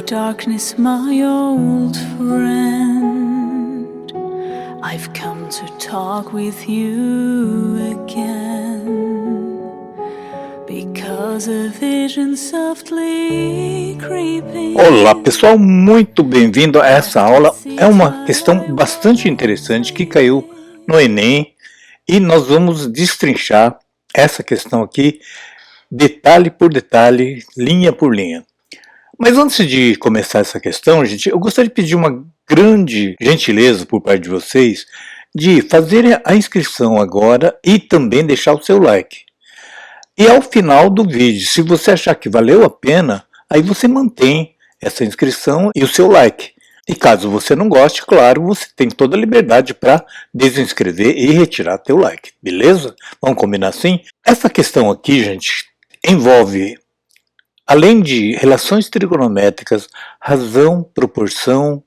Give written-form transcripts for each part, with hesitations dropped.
darkness, my old friend. I've come to talk with you again, because a vision softly creeping. Olá pessoal, muito bem-vindo a essa aula. É uma questão bastante interessante que caiu no Enem e nós vamos destrinchar essa questão aqui, detalhe por detalhe, linha por linha. Mas antes de começar essa questão, gente, eu gostaria de pedir uma grande gentileza por parte de vocês de fazerem a inscrição agora e também deixar o seu like. E ao final do vídeo, se você achar que valeu a pena, aí você mantém essa inscrição e o seu like. E caso você não goste, claro, você tem toda a liberdade para desinscrever e retirar teu like, beleza? Vamos combinar assim? Essa questão aqui, gente, envolve, além de relações trigonométricas, razão, proporção,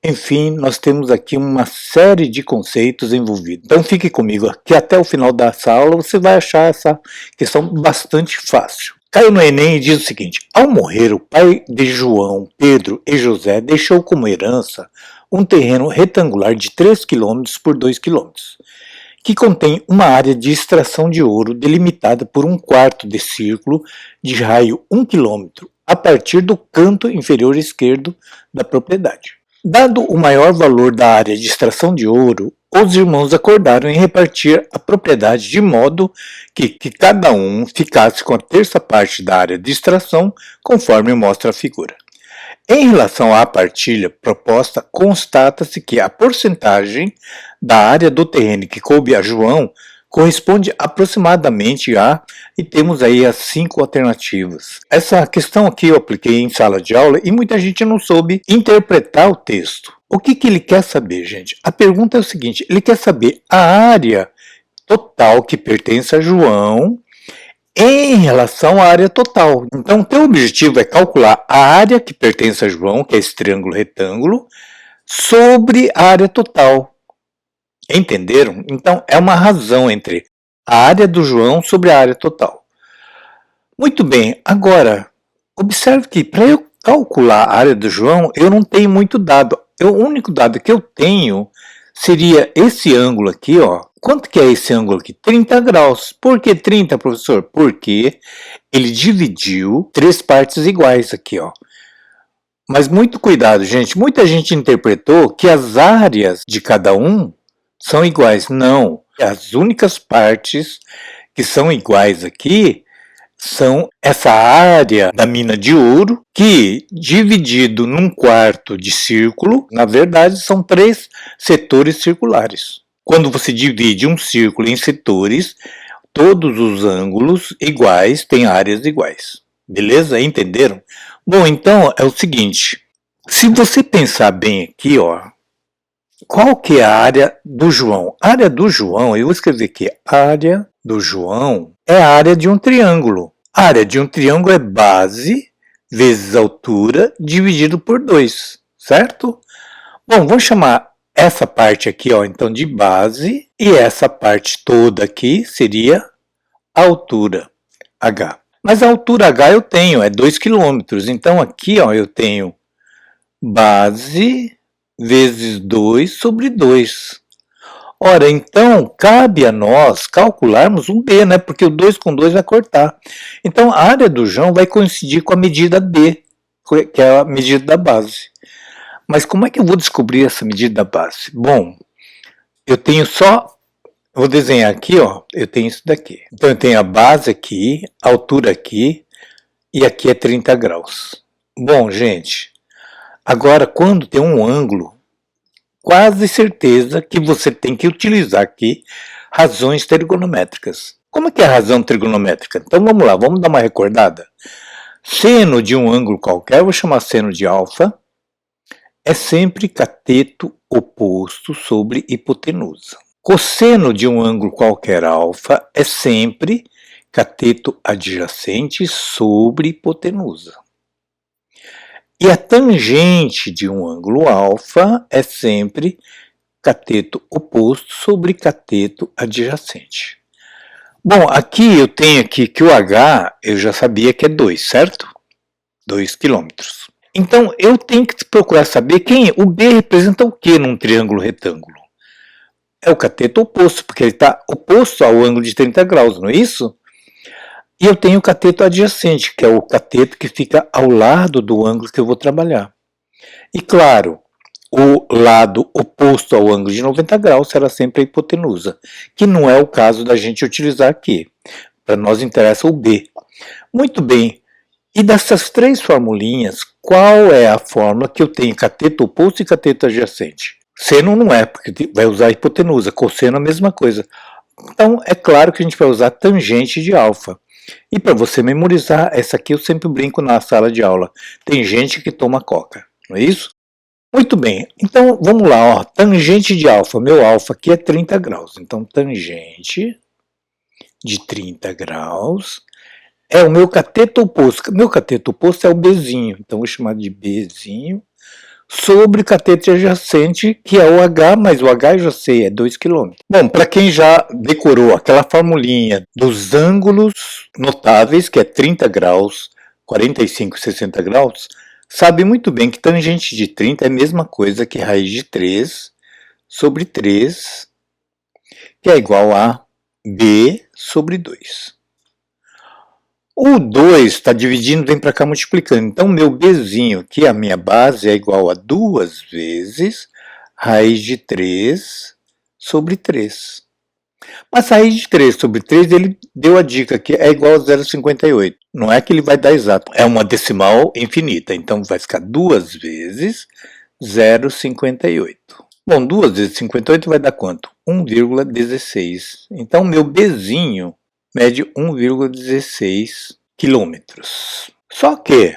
enfim, nós temos aqui uma série de conceitos envolvidos. Então fique comigo aqui até o final dessa aula, você vai achar essa questão bastante fácil. Caiu no Enem e diz o seguinte: ao morrer, o pai de João, Pedro e José deixou como herança um terreno retangular de 3 km por 2 km, que contém uma área de extração de ouro delimitada por 1/4 de círculo de raio 1 km, a partir do canto inferior esquerdo da propriedade. Dado o maior valor da área de extração de ouro, os irmãos acordaram em repartir a propriedade de modo que cada um ficasse com a terça parte da área de extração, conforme mostra a figura. Em relação à partilha proposta, constata-se que a porcentagem da área do terreno que coube a João corresponde aproximadamente a, e temos aí as 5 alternativas. Essa questão aqui eu apliquei em sala de aula e muita gente não soube interpretar o texto. O que ele quer saber, gente? A pergunta é o seguinte: ele quer saber a área total que pertence a João em relação à área total. Então, o teu objetivo é calcular a área que pertence a João, que é esse triângulo retângulo, sobre a área total. Entenderam? Então, é uma razão entre a área do João sobre a área total. Muito bem, agora, observe que para eu calcular a área do João, eu não tenho muito dado. O único dado que eu tenho seria esse ângulo aqui, ó. Quanto que é esse ângulo aqui? 30 graus. Por que 30, professor? Porque ele dividiu 3 partes iguais aqui, ó. Mas muito cuidado, gente. Muita gente interpretou que as áreas de cada um são iguais. Não. As únicas partes que são iguais aqui são essa área da mina de ouro, que dividido num quarto de círculo, na verdade são 3 setores circulares. Quando você divide um círculo em setores, todos os ângulos iguais têm áreas iguais. Beleza? Entenderam? Bom, então é o seguinte, se você pensar bem aqui, ó, qual que é a área do João? A área do João, eu vou escrever aqui, área do João é a área de um triângulo. A área de um triângulo é base vezes altura dividido por 2, certo? Bom, vamos chamar essa parte aqui, ó, então de base, e essa parte toda aqui seria a altura, H. Mas a altura H eu tenho, é 2 km, então aqui, ó, eu tenho base vezes 2 sobre 2. Ora, então, cabe a nós calcularmos um B, né? Porque o 2 com 2 vai cortar. Então, a área do João vai coincidir com a medida B, que é a medida da base. Mas como é que eu vou descobrir essa medida da base? Bom, eu tenho só... Vou desenhar aqui, ó. Eu tenho isso daqui. Então, eu tenho a base aqui, a altura aqui, e aqui é 30 graus. Bom, gente... Agora, quando tem um ângulo, quase certeza que você tem que utilizar aqui razões trigonométricas. Como é que é a razão trigonométrica? Então vamos lá, vamos dar uma recordada. Seno de um ângulo qualquer, eu vou chamar seno de alfa, é sempre cateto oposto sobre hipotenusa. Cosseno de um ângulo qualquer alfa é sempre cateto adjacente sobre hipotenusa. E a tangente de um ângulo alfa é sempre cateto oposto sobre cateto adjacente. Bom, aqui eu tenho aqui que o H eu já sabia que é 2, certo? 2 km. Então eu tenho que procurar saber o B representa o que num triângulo retângulo? É o cateto oposto, porque ele está oposto ao ângulo de 30 graus, não é isso? E eu tenho o cateto adjacente, que é o cateto que fica ao lado do ângulo que eu vou trabalhar. E claro, o lado oposto ao ângulo de 90 graus será sempre a hipotenusa, que não é o caso da gente utilizar aqui. Para nós interessa o B. Muito bem. E dessas três formulinhas, qual é a fórmula que eu tenho cateto oposto e cateto adjacente? Seno não é, porque vai usar a hipotenusa. Cosseno a mesma coisa. Então, é claro que a gente vai usar tangente de alfa. E para você memorizar, essa aqui eu sempre brinco na sala de aula. Tem gente que toma coca, não é isso? Muito bem, então vamos lá, ó, tangente de alfa, meu alfa aqui é 30 graus, então tangente de 30 graus é o meu cateto oposto. Meu cateto oposto é o Bzinho, então vou chamar de Bzinho, sobre cateto adjacente, que é o H, mas o H eu já sei, é 2 km. Bom, para quem já decorou aquela formulinha dos ângulos notáveis, que é 30 graus, 45 e 60 graus, sabe muito bem que tangente de 30 é a mesma coisa que raiz de 3 sobre 3, que é igual a B sobre 2. O 2 está dividindo, vem para cá multiplicando. Então, meu Bzinho, que é a minha base, é igual a 2 vezes raiz de 3 sobre 3. Mas raiz de 3 sobre 3, ele deu a dica que é igual a 0,58. Não é que ele vai dar exato, é uma decimal infinita. Então, vai ficar 2 vezes 0,58. Bom, 2 vezes 58 vai dar quanto? 1,16. Então, meu Bzinho mede 1,16 quilômetros. Só que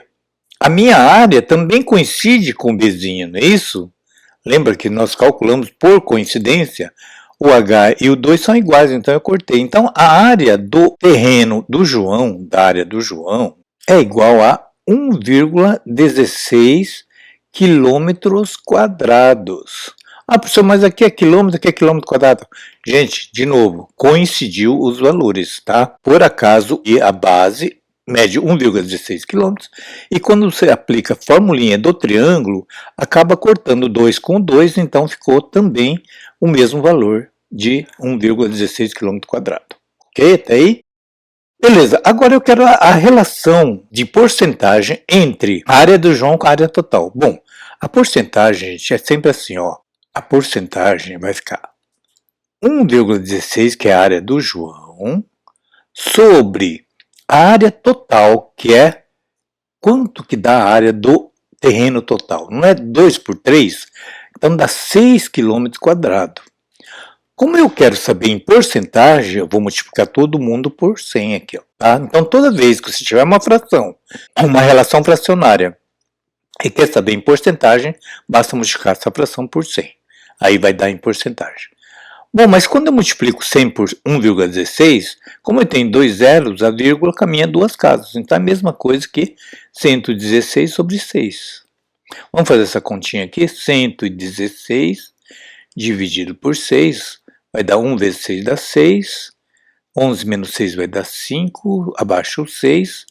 a minha área também coincide com o Bzinho, não é isso? Lembra que nós calculamos por coincidência, o H e o 2 são iguais, então eu cortei. Então a área do terreno do João, é igual a 1,16 quilômetros quadrados. Ah, professor, mas aqui é quilômetro quadrado. Gente, de novo, coincidiu os valores, tá? Por acaso, e a base mede 1,16 km, e quando você aplica a formulinha do triângulo, acaba cortando 2 com 2, então ficou também o mesmo valor de 1,16 km quadrado. Ok? Até aí? Beleza, agora eu quero a relação de porcentagem entre a área do João com a área total. Bom, a porcentagem, gente, é sempre assim, ó. A porcentagem vai ficar 1,16, que é a área do João, sobre a área total, que é quanto que dá a área do terreno total. Não é 2 por 3? Então dá 6 km quadrados. Como eu quero saber em porcentagem, eu vou multiplicar todo mundo por 100 aqui. Ó, tá? Então toda vez que você tiver uma fração, uma relação fracionária, e quer saber em porcentagem, basta multiplicar essa fração por 100. Aí vai dar em porcentagem. Bom, mas quando eu multiplico 100 por 1,16, como eu tenho dois zeros, a vírgula caminha duas casas. Então é a mesma coisa que 116 sobre 6. Vamos fazer essa continha aqui. 116 dividido por 6 vai dar 1 vezes 6 dá 6. 11 menos 6 vai dar 5, abaixo o 6.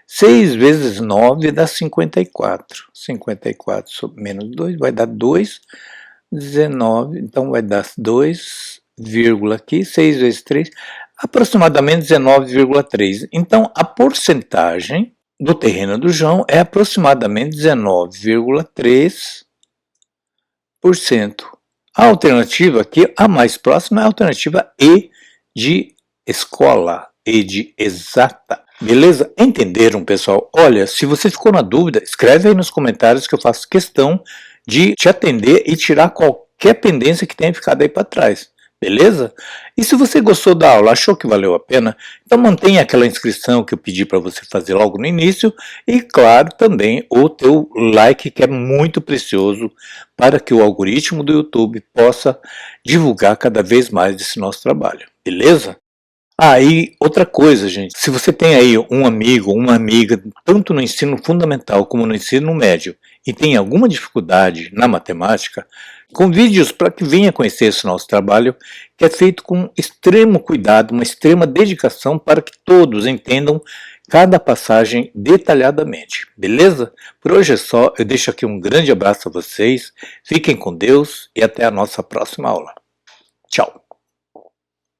6 vezes 9 dá 54. 54 sobre menos 2 vai dar 2. 19, então vai dar 2, aqui, 6 vezes 3, aproximadamente 19,3. Então, a porcentagem do terreno do João é aproximadamente 19,3%. A alternativa aqui, a mais próxima, é a alternativa E de escola, E de exata. Beleza? Entenderam, pessoal? Olha, se você ficou na dúvida, escreve aí nos comentários que eu faço questão de te atender e tirar qualquer pendência que tenha ficado aí para trás, beleza? E se você gostou da aula, achou que valeu a pena, então mantenha aquela inscrição que eu pedi para você fazer logo no início e, claro, também o teu like, que é muito precioso para que o algoritmo do YouTube possa divulgar cada vez mais esse nosso trabalho, beleza? E outra coisa, gente, se você tem aí um amigo, uma amiga, tanto no ensino fundamental como no ensino médio, e tem alguma dificuldade na matemática, convide-os para que venha conhecer esse nosso trabalho, que é feito com extremo cuidado, uma extrema dedicação para que todos entendam cada passagem detalhadamente, beleza? Por hoje é só, eu deixo aqui um grande abraço a vocês, fiquem com Deus e até a nossa próxima aula. Tchau!